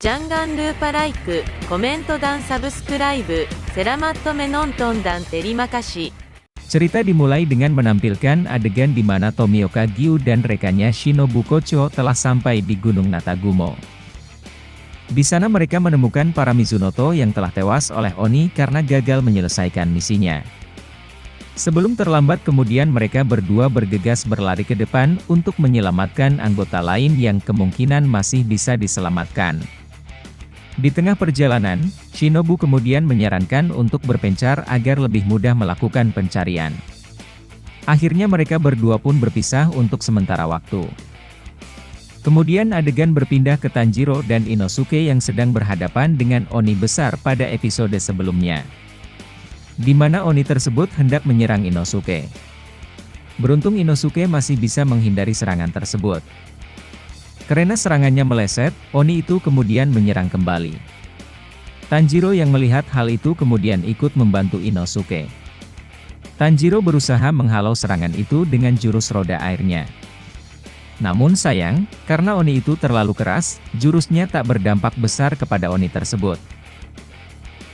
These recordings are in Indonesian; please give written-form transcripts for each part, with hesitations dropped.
Jangan lupa like, コメントdan subscribe. Selamat menonton dan terima kasih. Cerita dimulai dengan menampilkan adegan di mana Tomioka Gyu dan rekannya Shinobu Kocho telah sampai di Gunung Natagumo. Di sana mereka menemukan para Mizunoto yang telah tewas oleh Oni karena gagal menyelesaikan misinya. Sebelum terlambat kemudian mereka berdua bergegas berlari ke depan untuk menyelamatkan anggota lain yang kemungkinan masih bisa diselamatkan. Di tengah perjalanan, Shinobu kemudian menyarankan untuk berpencar agar lebih mudah melakukan pencarian. Akhirnya mereka berdua pun berpisah untuk sementara waktu. Kemudian adegan berpindah ke Tanjiro dan Inosuke yang sedang berhadapan dengan Oni besar pada episode sebelumnya. Di mana Oni tersebut hendak menyerang Inosuke. Beruntung Inosuke masih bisa menghindari serangan tersebut. Karena serangannya meleset, Oni itu kemudian menyerang kembali. Tanjiro yang melihat hal itu kemudian ikut membantu Inosuke. Tanjiro berusaha menghalau serangan itu dengan jurus roda airnya. Namun sayang, karena Oni itu terlalu keras, jurusnya tak berdampak besar kepada Oni tersebut.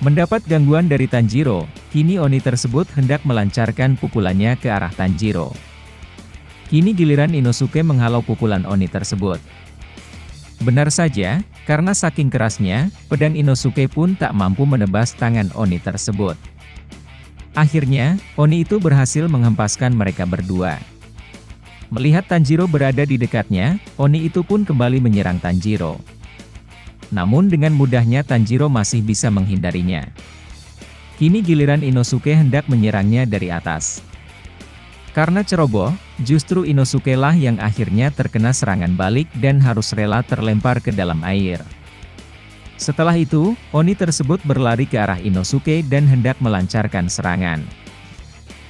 Mendapat gangguan dari Tanjiro, kini Oni tersebut hendak melancarkan pukulannya ke arah Tanjiro. Kini giliran Inosuke menghalau pukulan Oni tersebut. Benar saja, karena saking kerasnya, pedang Inosuke pun tak mampu menebas tangan Oni tersebut. Akhirnya, Oni itu berhasil menghempaskan mereka berdua. Melihat Tanjiro berada di dekatnya, Oni itu pun kembali menyerang Tanjiro. Namun dengan mudahnya Tanjiro masih bisa menghindarinya. Kini giliran Inosuke hendak menyerangnya dari atas. Karena ceroboh, justru Inosuke lah yang akhirnya terkena serangan balik dan harus rela terlempar ke dalam air. Setelah itu, Oni tersebut berlari ke arah Inosuke dan hendak melancarkan serangan.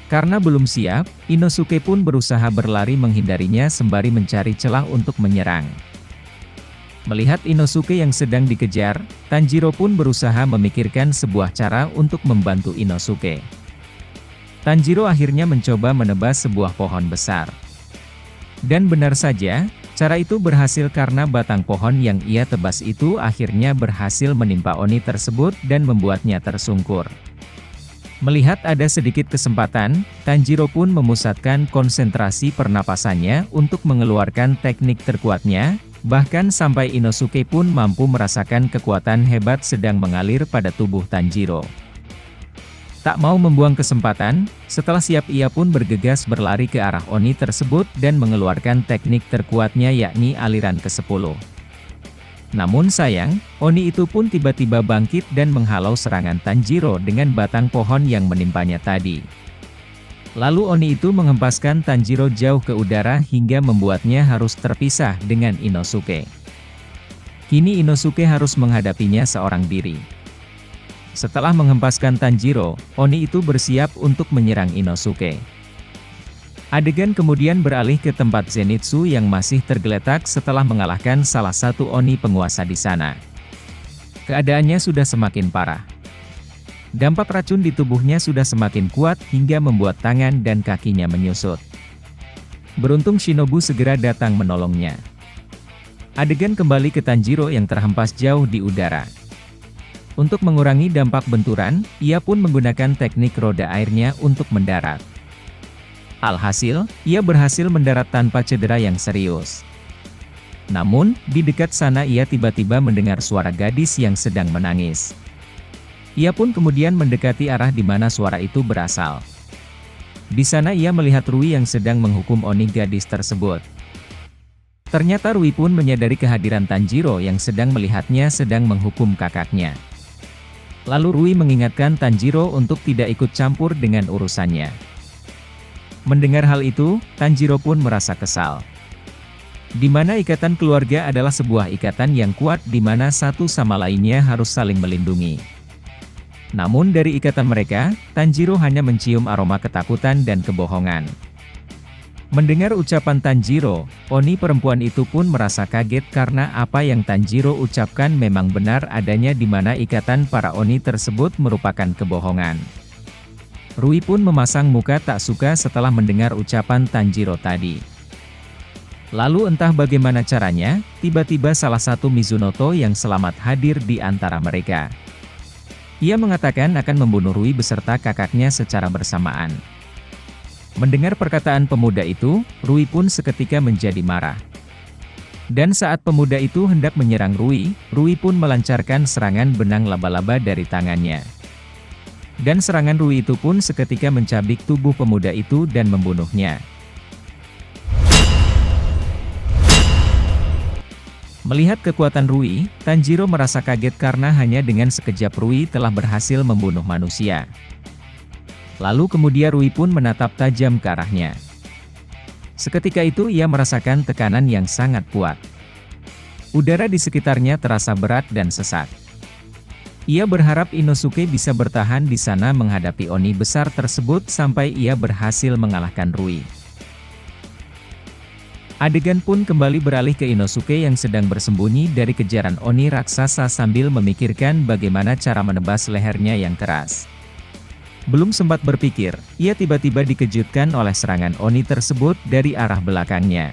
Karena belum siap, Inosuke pun berusaha berlari menghindarinya sembari mencari celah untuk menyerang. Melihat Inosuke yang sedang dikejar, Tanjiro pun berusaha memikirkan sebuah cara untuk membantu Inosuke. Tanjiro akhirnya mencoba menebas sebuah pohon besar. Dan benar saja, cara itu berhasil karena batang pohon yang ia tebas itu akhirnya berhasil menimpa Oni tersebut dan membuatnya tersungkur. Melihat ada sedikit kesempatan, Tanjiro pun memusatkan konsentrasi pernapasannya untuk mengeluarkan teknik terkuatnya, bahkan sampai Inosuke pun mampu merasakan kekuatan hebat sedang mengalir pada tubuh Tanjiro. Tak mau membuang kesempatan, setelah siap ia pun bergegas berlari ke arah Oni tersebut dan mengeluarkan teknik terkuatnya yakni aliran ke-10. Namun sayang, Oni itu pun tiba-tiba bangkit dan menghalau serangan Tanjiro dengan batang pohon yang menimpanya tadi. Lalu Oni itu menghempaskan Tanjiro jauh ke udara hingga membuatnya harus terpisah dengan Inosuke. Kini Inosuke harus menghadapinya seorang diri. Setelah menghempaskan Tanjiro, Oni itu bersiap untuk menyerang Inosuke. Adegan kemudian beralih ke tempat Zenitsu yang masih tergeletak setelah mengalahkan salah satu Oni penguasa di sana. Keadaannya sudah semakin parah. Dampak racun di tubuhnya sudah semakin kuat hingga membuat tangan dan kakinya menyusut. Beruntung Shinobu segera datang menolongnya. Adegan kembali ke Tanjiro yang terhempas jauh di udara. Untuk mengurangi dampak benturan, ia pun menggunakan teknik roda airnya untuk mendarat. Alhasil, ia berhasil mendarat tanpa cedera yang serius. Namun, di dekat sana ia tiba-tiba mendengar suara gadis yang sedang menangis. Ia pun kemudian mendekati arah di mana suara itu berasal. Di sana ia melihat Rui yang sedang menghukum Oni gadis tersebut. Ternyata Rui pun menyadari kehadiran Tanjiro yang sedang melihatnya sedang menghukum kakaknya. Lalu Rui mengingatkan Tanjiro untuk tidak ikut campur dengan urusannya. Mendengar hal itu, Tanjiro pun merasa kesal. Di mana ikatan keluarga adalah sebuah ikatan yang kuat di mana satu sama lainnya harus saling melindungi. Namun dari ikatan mereka, Tanjiro hanya mencium aroma ketakutan dan kebohongan. Mendengar ucapan Tanjiro, Oni perempuan itu pun merasa kaget karena apa yang Tanjiro ucapkan memang benar adanya di mana ikatan para Oni tersebut merupakan kebohongan. Rui pun memasang muka tak suka setelah mendengar ucapan Tanjiro tadi. Lalu entah bagaimana caranya, tiba-tiba salah satu Mizunoto yang selamat hadir di antara mereka. Ia mengatakan akan membunuh Rui beserta kakaknya secara bersamaan. Mendengar perkataan pemuda itu, Rui pun seketika menjadi marah. Dan saat pemuda itu hendak menyerang Rui, Rui pun melancarkan serangan benang laba-laba dari tangannya. Dan serangan Rui itu pun seketika mencabik tubuh pemuda itu dan membunuhnya. Melihat kekuatan Rui, Tanjiro merasa kaget karena hanya dengan sekejap Rui telah berhasil membunuh manusia. Lalu kemudian Rui pun menatap tajam ke arahnya. Seketika itu ia merasakan tekanan yang sangat kuat. Udara di sekitarnya terasa berat dan sesak. Ia berharap Inosuke bisa bertahan di sana menghadapi Oni besar tersebut sampai ia berhasil mengalahkan Rui. Adegan pun kembali beralih ke Inosuke yang sedang bersembunyi dari kejaran Oni raksasa sambil memikirkan bagaimana cara menebas lehernya yang keras. Belum sempat berpikir, ia tiba-tiba dikejutkan oleh serangan Oni tersebut dari arah belakangnya.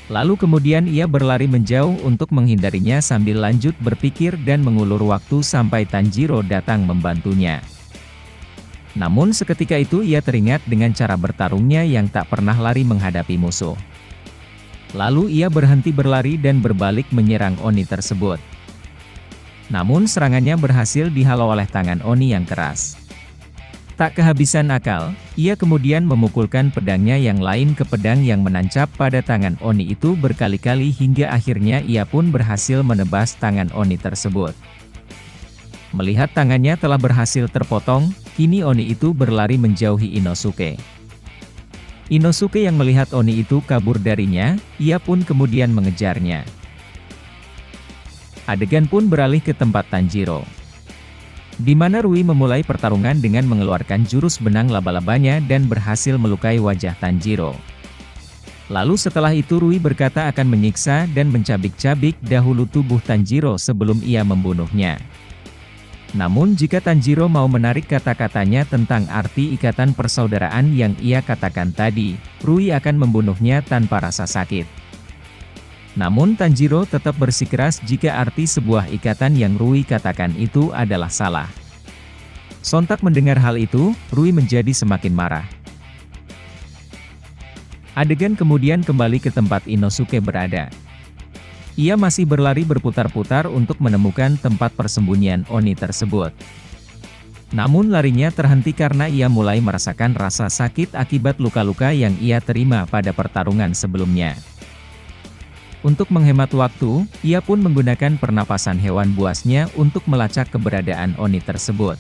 Lalu kemudian ia berlari menjauh untuk menghindarinya sambil lanjut berpikir dan mengulur waktu sampai Tanjiro datang membantunya. Namun seketika itu ia teringat dengan cara bertarungnya yang tak pernah lari menghadapi musuh. Lalu ia berhenti berlari dan berbalik menyerang Oni tersebut. Namun serangannya berhasil dihalau oleh tangan Oni yang keras. Tak kehabisan akal, ia kemudian memukulkan pedangnya yang lain ke pedang yang menancap pada tangan Oni itu berkali-kali hingga akhirnya ia pun berhasil menebas tangan Oni tersebut. Melihat tangannya telah berhasil terpotong, kini Oni itu berlari menjauhi Inosuke. Inosuke yang melihat Oni itu kabur darinya, ia pun kemudian mengejarnya. Adegan pun beralih ke tempat Tanjiro, di mana Rui memulai pertarungan dengan mengeluarkan jurus benang laba-labanya dan berhasil melukai wajah Tanjiro. Lalu setelah itu Rui berkata akan menyiksa dan mencabik-cabik dahulu tubuh Tanjiro sebelum ia membunuhnya. Namun jika Tanjiro mau menarik kata-katanya tentang arti ikatan persaudaraan yang ia katakan tadi, Rui akan membunuhnya tanpa rasa sakit. Namun Tanjiro tetap bersikeras jika arti sebuah ikatan yang Rui katakan itu adalah salah. Sontak mendengar hal itu, Rui menjadi semakin marah. Adegan kemudian kembali ke tempat Inosuke berada. Ia masih berlari berputar-putar untuk menemukan tempat persembunyian Oni tersebut. Namun larinya terhenti karena ia mulai merasakan rasa sakit akibat luka-luka yang ia terima pada pertarungan sebelumnya. Untuk menghemat waktu, ia pun menggunakan pernapasan hewan buasnya untuk melacak keberadaan Oni tersebut.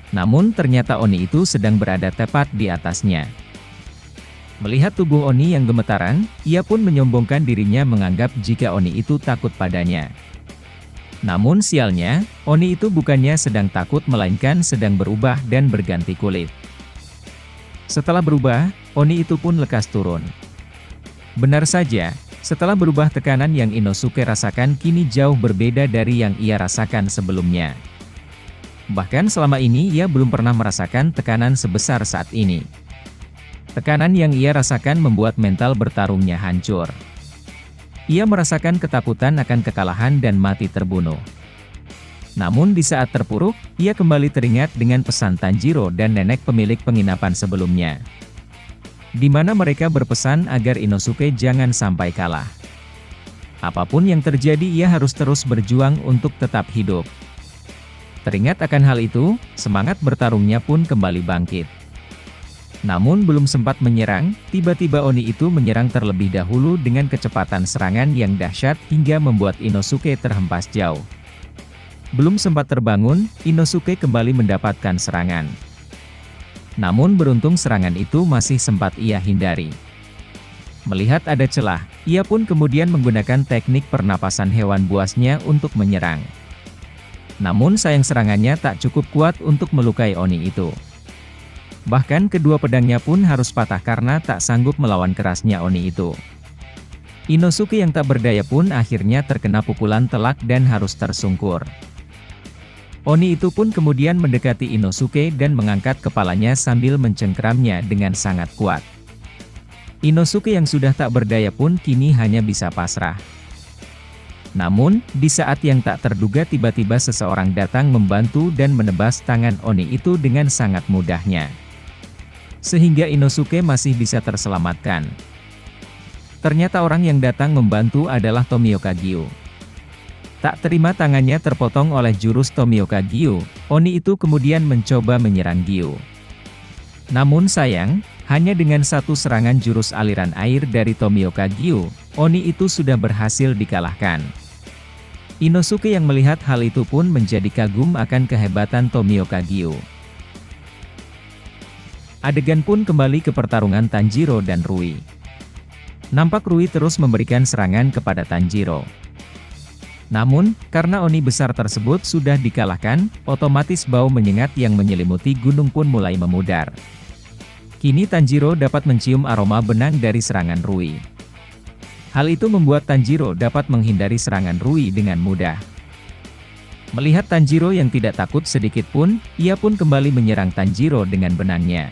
Namun ternyata Oni itu sedang berada tepat di atasnya. Melihat tubuh Oni yang gemetaran, ia pun menyombongkan dirinya menganggap jika Oni itu takut padanya. Namun sialnya, Oni itu bukannya sedang takut melainkan sedang berubah dan berganti kulit. Setelah berubah, Oni itu pun lekas turun. Benar saja, setelah berubah tekanan yang Inosuke rasakan kini jauh berbeda dari yang ia rasakan sebelumnya. Bahkan selama ini ia belum pernah merasakan tekanan sebesar saat ini. Tekanan yang ia rasakan membuat mental bertarungnya hancur. Ia merasakan ketakutan akan kekalahan dan mati terbunuh. Namun di saat terpuruk, ia kembali teringat dengan pesan Tanjiro dan nenek pemilik penginapan sebelumnya, di mana mereka berpesan agar Inosuke jangan sampai kalah. Apapun yang terjadi ia harus terus berjuang untuk tetap hidup. Teringat akan hal itu, semangat bertarungnya pun kembali bangkit. Namun belum sempat menyerang, tiba-tiba Oni itu menyerang terlebih dahulu dengan kecepatan serangan yang dahsyat hingga membuat Inosuke terhempas jauh. Belum sempat terbangun, Inosuke kembali mendapatkan serangan. Namun beruntung serangan itu masih sempat ia hindari. Melihat ada celah, ia pun kemudian menggunakan teknik pernapasan hewan buasnya untuk menyerang. Namun sayang serangannya tak cukup kuat untuk melukai Oni itu. Bahkan kedua pedangnya pun harus patah karena tak sanggup melawan kerasnya Oni itu. Inosuke yang tak berdaya pun akhirnya terkena pukulan telak dan harus tersungkur. Oni itu pun kemudian mendekati Inosuke dan mengangkat kepalanya sambil mencengkeramnya dengan sangat kuat. Inosuke yang sudah tak berdaya pun kini hanya bisa pasrah. Namun, di saat yang tak terduga tiba-tiba seseorang datang membantu dan menebas tangan Oni itu dengan sangat mudahnya. Sehingga Inosuke masih bisa terselamatkan. Ternyata orang yang datang membantu adalah Tomioka Gyu. Tak terima tangannya terpotong oleh jurus Tomioka Gyu, Oni itu kemudian mencoba menyerang Gyu. Namun sayang, hanya dengan satu serangan jurus aliran air dari Tomioka Gyu, Oni itu sudah berhasil dikalahkan. Inosuke yang melihat hal itu pun menjadi kagum akan kehebatan Tomioka Gyu. Adegan pun kembali ke pertarungan Tanjiro dan Rui. Nampak Rui terus memberikan serangan kepada Tanjiro. Namun, karena Oni besar tersebut sudah dikalahkan, otomatis bau menyengat yang menyelimuti gunung pun mulai memudar. Kini Tanjiro dapat mencium aroma benang dari serangan Rui. Hal itu membuat Tanjiro dapat menghindari serangan Rui dengan mudah. Melihat Tanjiro yang tidak takut sedikit pun, ia pun kembali menyerang Tanjiro dengan benangnya.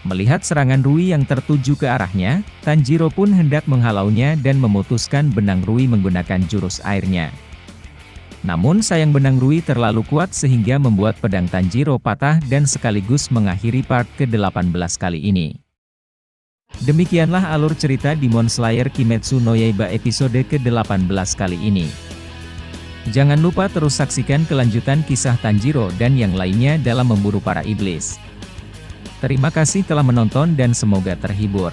Melihat serangan Rui yang tertuju ke arahnya, Tanjiro pun hendak menghalaunya dan memutuskan benang Rui menggunakan jurus airnya. Namun sayang benang Rui terlalu kuat sehingga membuat pedang Tanjiro patah dan sekaligus mengakhiri part ke-18 kali ini. Demikianlah alur cerita Demon Slayer Kimetsu no Yaiba episode ke-18 kali ini. Jangan lupa terus saksikan kelanjutan kisah Tanjiro dan yang lainnya dalam memburu para iblis. Terima kasih telah menonton dan semoga terhibur.